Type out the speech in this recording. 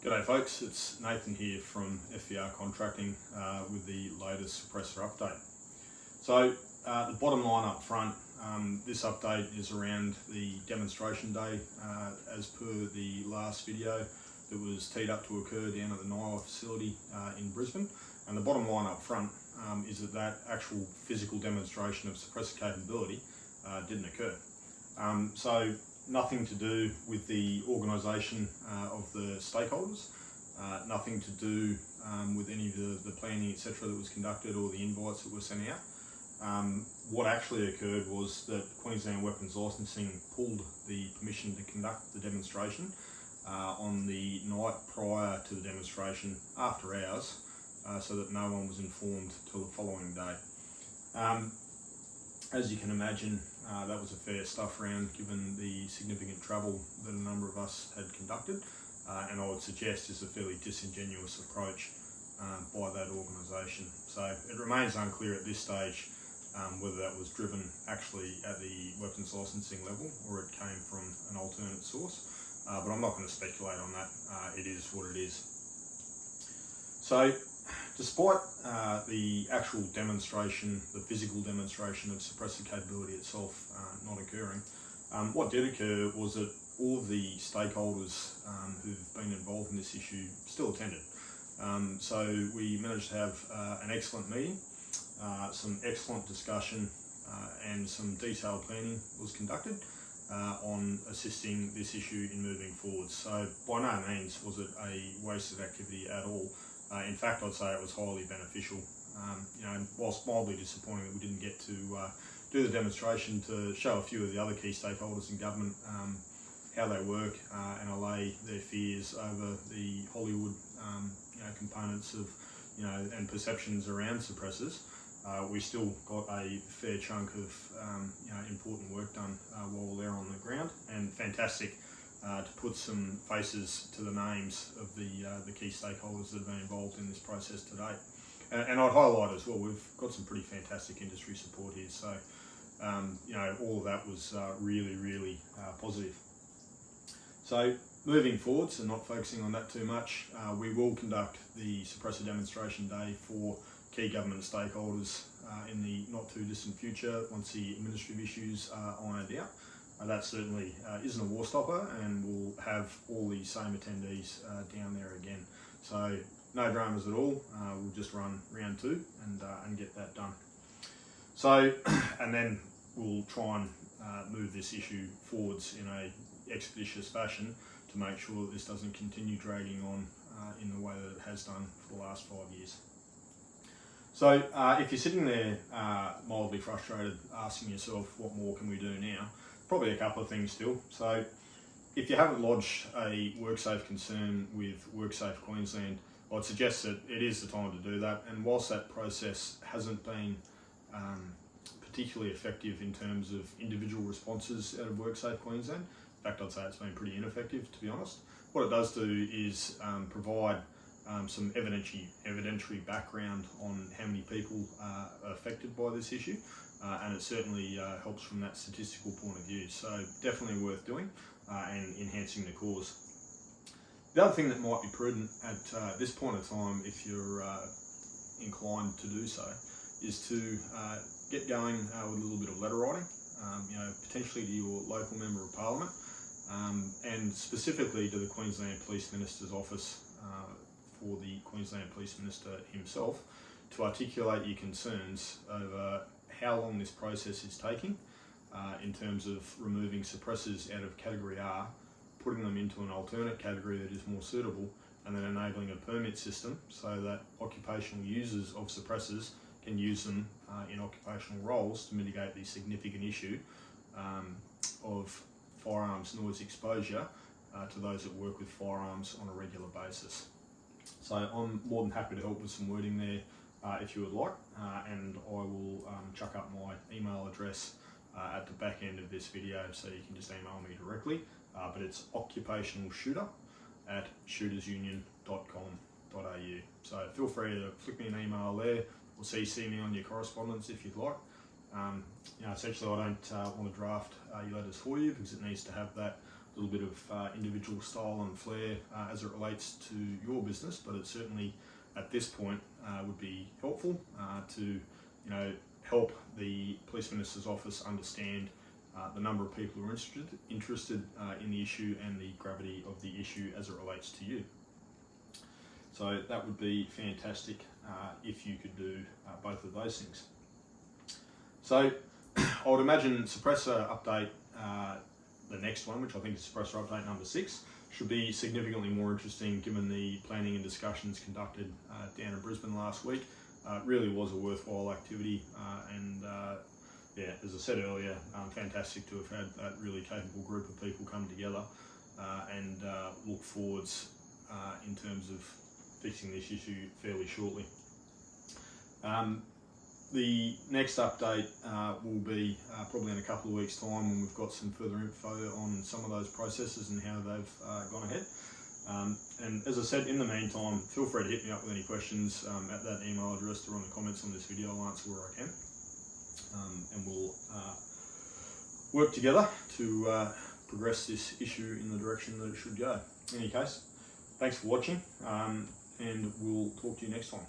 G'day folks, it's Nathan here from FVR Contracting with the latest suppressor update. So the bottom line up front, this update is around the demonstration day as per the last video that was teed up to occur down at the Nyla facility in Brisbane. And the bottom line up front is that actual physical demonstration of suppressor capability didn't occur. So nothing to do with the organisation of the stakeholders, nothing to do with any of the planning etc. that was conducted or the invites that were sent out. What actually occurred was that Queensland Weapons Licensing pulled the permission to conduct the demonstration on the night prior to the demonstration after hours, so that no one was informed till the following day. As you can imagine, that was a fair stuff round given the significant travel that a number of us had conducted, and I would suggest is a fairly disingenuous approach by that organisation. So it remains unclear at this stage whether that was driven actually at the weapons licensing level or it came from an alternate source, but I'm not going to speculate on that. It is what it is. So despite the actual demonstration, the physical demonstration of suppressor capability itself not occurring, what did occur was that all of the stakeholders who've been involved in this issue still attended. So we managed to have an excellent meeting, some excellent discussion and some detailed planning was conducted on assisting this issue in moving forward. So by no means was it a wasted activity at all. In fact, I'd say it was highly beneficial. Whilst mildly disappointing that we didn't get to do the demonstration to show a few of the other key stakeholders in government how they work and allay their fears over the Hollywood components of and perceptions around suppressors. We still got a fair chunk of important work done while we're there on the ground, and fantastic to put some faces to the names of the key stakeholders that have been involved in this process to date. And I'd highlight as well, we've got some pretty fantastic industry support here, so all of that was really positive. So moving forwards and not focusing on that too much, we will conduct the suppressor demonstration day for key government stakeholders in the not too distant future once the administrative issues are ironed out. That certainly isn't a war stopper, and we'll have all the same attendees down there again. So no dramas at all. We'll just run round two and get that done. So, and then we'll try and move this issue forwards in a expeditious fashion to make sure that this doesn't continue dragging on in the way that it has done for the last 5 years. So if you're sitting there mildly frustrated, asking yourself what more can we do now, probably a couple of things still. So if you haven't lodged a WorkSafe concern with WorkSafe Queensland, I'd suggest that it is the time to do that. And whilst that process hasn't been particularly effective in terms of individual responses out of WorkSafe Queensland, in fact I'd say it's been pretty ineffective, to be honest, what it does do is provide some evidentiary background on how many people are affected by this issue. And it certainly helps from that statistical point of view. So definitely worth doing and enhancing the cause. The other thing that might be prudent at this point of time, if you're inclined to do so, is to get going with a little bit of letter writing, potentially to your local Member of Parliament, and specifically to the Queensland Police Minister's office for the Queensland Police Minister himself, to articulate your concerns over how long this process is taking in terms of removing suppressors out of Category R, putting them into an alternate category that is more suitable, and then enabling a permit system so that occupational users of suppressors can use them in occupational roles to mitigate the significant issue of firearms noise exposure to those that work with firearms on a regular basis. So I'm more than happy to help with some wording there if you would like, and I will chuck up my email address at the back end of this video, so you can just email me directly, but it's occupationalshooter@shootersunion.com.au. So feel free to flick me an email there or CC me on your correspondence if you'd like. Essentially I don't want to draft your letters for you because it needs to have that little bit of individual style and flair as it relates to your business, but it certainly at this point would be helpful to help the Police Minister's Office understand the number of people who are interested in the issue and the gravity of the issue as it relates to you. So that would be fantastic if you could do both of those things. So I would imagine suppressor update, the next one, which I think is suppressor update number 6, should be significantly more interesting given the planning and discussions conducted down in Brisbane last week. It really was a worthwhile activity, and yeah, as I said earlier, fantastic to have had that really capable group of people come together and look forwards in terms of fixing this issue fairly shortly. The next update will be probably in a couple of weeks' time when we've got some further info on some of those processes and how they've gone ahead. And as I said, in the meantime, feel free to hit me up with any questions at that email address or on the comments on this video. I'll answer where I can. And we'll work together to progress this issue in the direction that it should go. In any case, thanks for watching, and we'll talk to you next time.